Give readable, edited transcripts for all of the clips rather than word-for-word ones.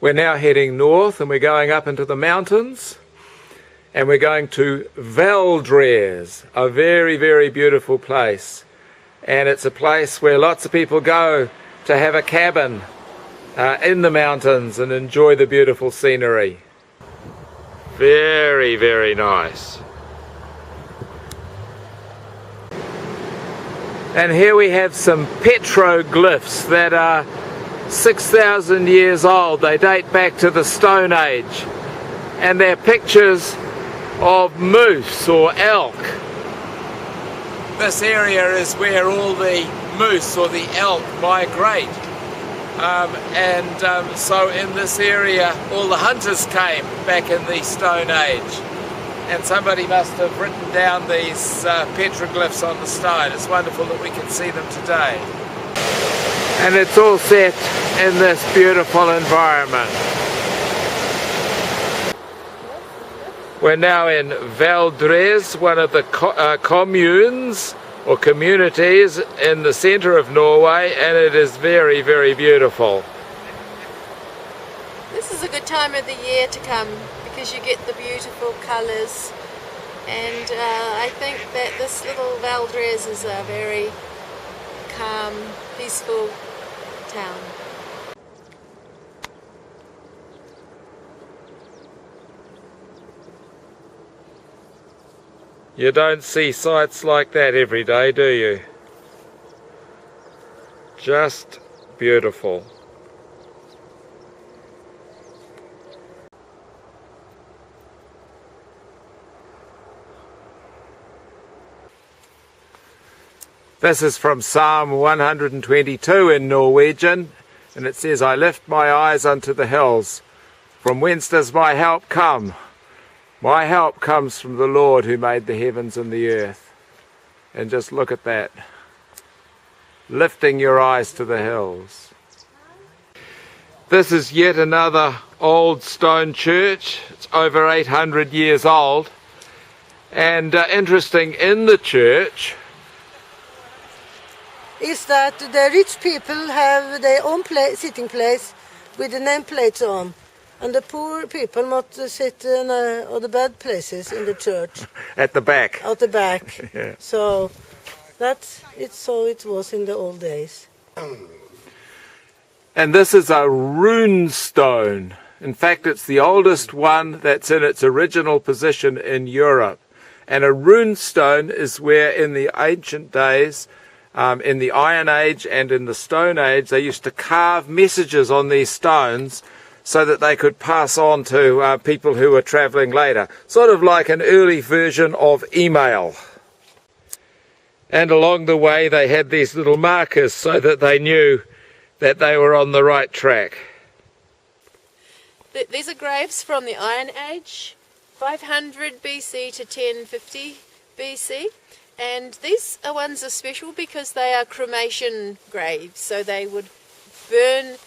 We're now heading north and we're going up into the mountains, and we're going to Valdres, a very, very beautiful place. And it's a place where lots of people go to have a cabin in the mountains and enjoy the beautiful scenery. Very, very nice. And here we have some petroglyphs that are 6,000 years old. They date back to the Stone Age. And they're pictures of moose or elk. This area is where all the moose or the elk migrate. So in this area all the hunters came back in the Stone Age. And somebody must have written down these petroglyphs on the stone. It's wonderful that we can see them today. And it's all set in this beautiful environment. We're now in Valdres, one of the communes or communities in the centre of Norway, and it is very, very beautiful. This is a good time of the year to come because you get the beautiful colours, and I think that this little Valdres is a very calm, peaceful town. You don't see sights like that every day, do you? Just beautiful. This is from Psalm 122 in Norwegian, and it says, "I lift my eyes unto the hills. From whence does my help come? My help comes from the Lord who made the heavens and the earth." And just look at that. Lifting your eyes to the hills. This is yet another old stone church. It's over 800 years old. And interesting, in the church is that the rich people have their own sitting place with the nameplates on, and the poor people must sit in the bad places in the church. At the back. At the back. Yeah. So that's it. So it was in the old days. And this is a Rune Stone. In fact, it's the oldest one that's in its original position in Europe. And a Rune Stone is where in the ancient days, in the Iron Age and in the Stone Age, they used to carve messages on these stones so that they could pass on to people who were travelling later. Sort of like an early version of email. And along the way they had these little markers so that they knew that they were on the right track. These are graves from the Iron Age, 500 BC to 1050 BC. And these ones are special because they are cremation graves, so they would burn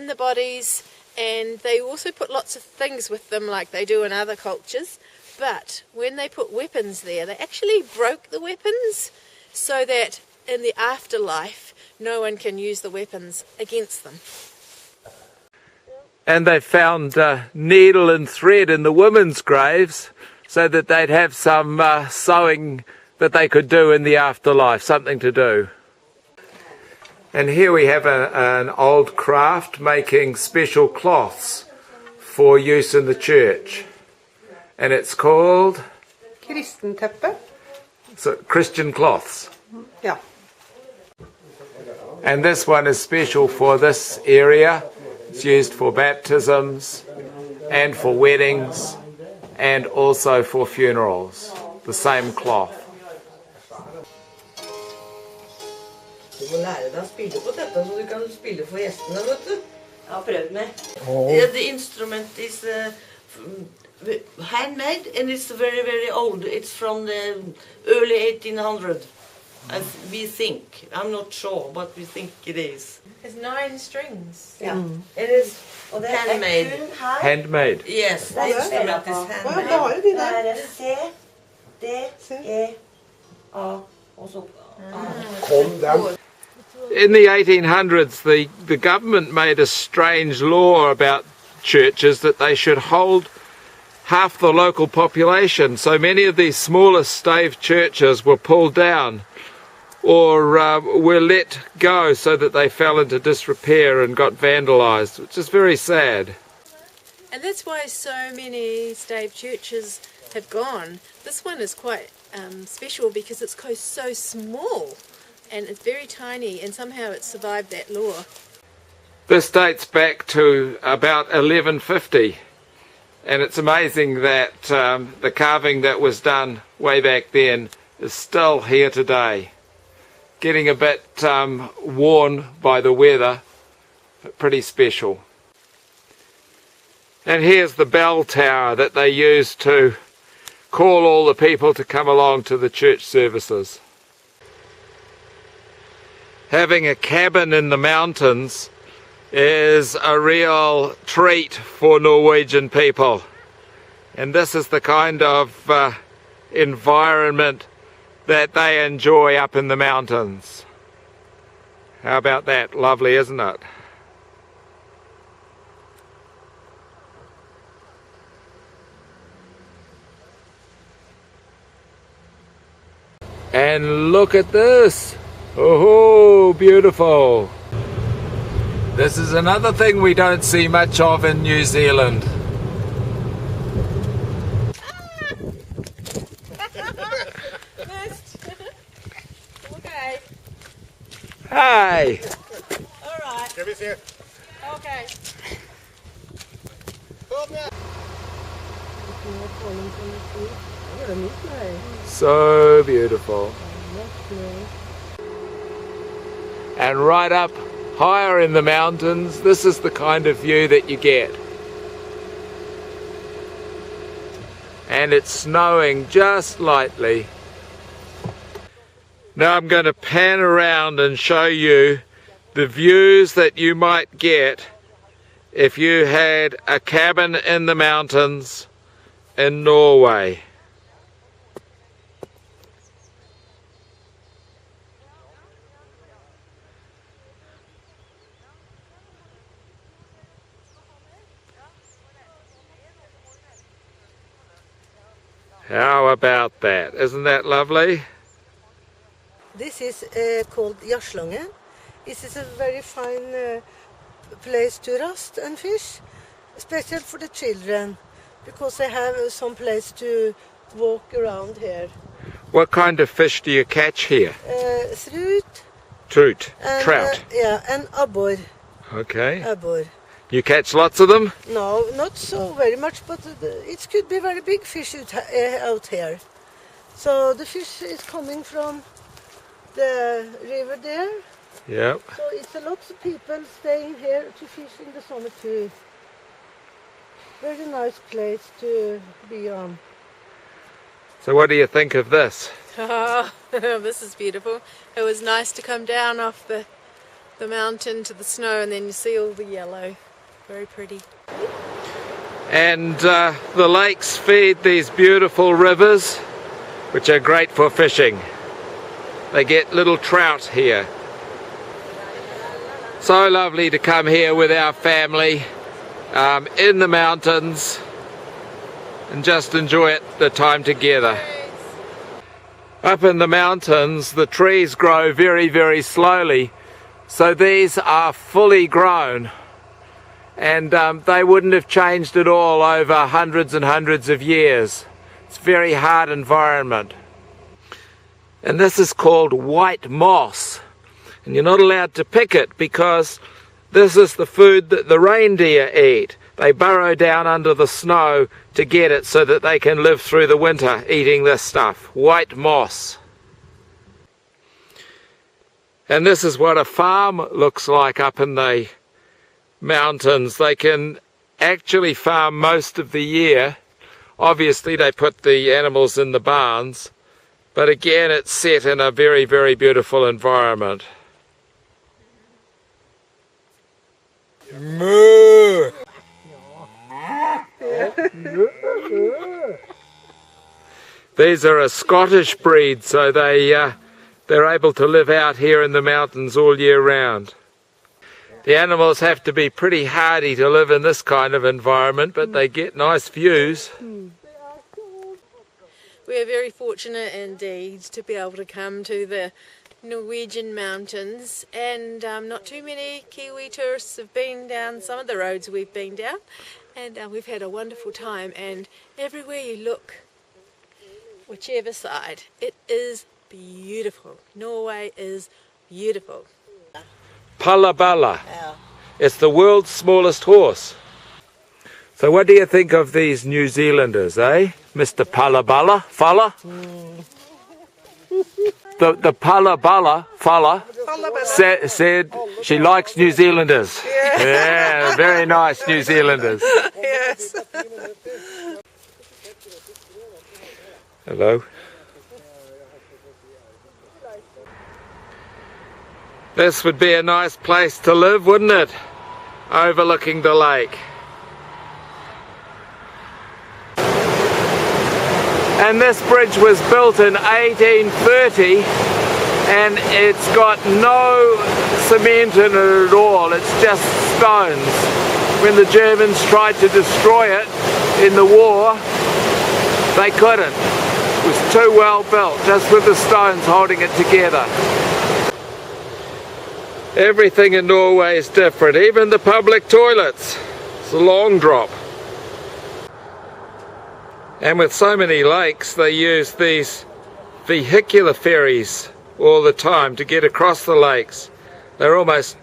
the bodies, and they also put lots of things with them like they do in other cultures. But when they put weapons there, they actually broke the weapons so that in the afterlife no one can use the weapons against them. And they found needle and thread in the women's graves so that they'd have some sewing that they could do in the afterlife, something to do. And here we have an old craft making special cloths for use in the church. And it's called? Kristenteppe. So, Christian cloths. Yeah. And this one is special for this area. It's used for baptisms and for weddings and also for funerals. The same cloth. Du må lære deg å spille på dette, så du kan spille for gjestene, vet du. Jeg har prøvd meg. The instrument is handmade, and it's very, very old. It's from the early 1800s, we think. I'm not sure, but we think it is. It's 9 strings. Yeah, it is handmade. Handmade. Yes, the instrument is handmade. Det er C, D, E, A, og så A. In the 1800s, the government made a strange law about churches that they should hold half the local population. So many of these smaller stave churches were pulled down or were let go so that they fell into disrepair and got vandalised, which is very sad. And that's why so many stave churches have gone. This one is quite special because it's so small and it's very tiny, and somehow it survived that law. This dates back to about 1150, and it's amazing that the carving that was done way back then is still here today. Getting a bit worn by the weather, but pretty special. And here's the bell tower that they used to call all the people to come along to the church services. Having a cabin in the mountains is a real treat for Norwegian people. And this is the kind of environment that they enjoy up in the mountains. How about that? Lovely, isn't it? And look at this! Oh, beautiful! This is another thing we don't see much of in New Zealand. Okay. Hey! Alright. Okay. So beautiful. And right up higher in the mountains, this is the kind of view that you get. And it's snowing just lightly. Now I'm going to pan around and show you the views that you might get if you had a cabin in the mountains in Norway. How about that? Isn't that lovely? This is called Jarslange. This is a very fine place to roast and fish, especially for the children, because they have some place to walk around here. What kind of fish do you catch here? Trout. Trout. Yeah, and abbor. Okay. Abbor. You catch lots of them? No, not so very much, but it could be very big fish out here. So the fish is coming from the river there. Yep. So it's a lot of people staying here to fish in the summer too. Very nice place to be on. So what do you think of this? Oh, this is beautiful. It was nice to come down off the mountain to the snow, and then you see all the yellow. Very pretty. And the lakes feed these beautiful rivers, which are great for fishing. They get little trout here. So lovely to come here with our family in the mountains and just enjoy the time together. Up in the mountains, the trees grow very, very slowly, so these are fully grown. And they wouldn't have changed at all over hundreds and hundreds of years. It's a very hard environment. And this is called white moss. And you're not allowed to pick it because this is the food that the reindeer eat. They burrow down under the snow to get it so that they can live through the winter eating this stuff. White moss. And this is what a farm looks like up in the mountains. They can actually farm most of the year. Obviously they put the animals in the barns, but again it's set in a very, very beautiful environment. Moo! These are a Scottish breed, so they're able to live out here in the mountains all year round. The animals have to be pretty hardy to live in this kind of environment, but they get nice views. We are very fortunate indeed to be able to come to the Norwegian mountains, and not too many Kiwi tourists have been down some of the roads we've been down, and we've had a wonderful time. And everywhere you look, whichever side, it is beautiful. Norway is beautiful. Palabala. It's the world's smallest horse. So what do you think of these New Zealanders, eh? Mr. Palabala fella? The Palabala fella said she likes New Zealanders. Yeah, very nice New Zealanders. Yes. Hello. This would be a nice place to live, wouldn't it? Overlooking the lake. And this bridge was built in 1830, and it's got no cement in it at all. It's just stones. When the Germans tried to destroy it in the war, they couldn't. It was too well built, just with the stones holding it together. Everything in Norway is different, even the public toilets. It's a long drop. And with so many lakes, they use these vehicular ferries all the time to get across the lakes. They're almost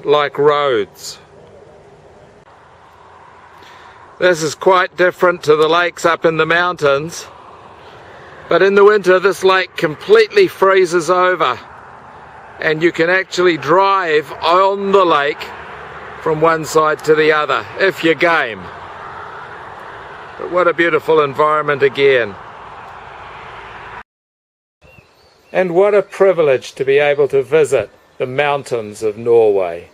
like roads. This is quite different to the lakes up in the mountains. But in the winter, this lake completely freezes over. And you can actually drive on the lake from one side to the other, if you're game. But what a beautiful environment again. And what a privilege to be able to visit the mountains of Norway.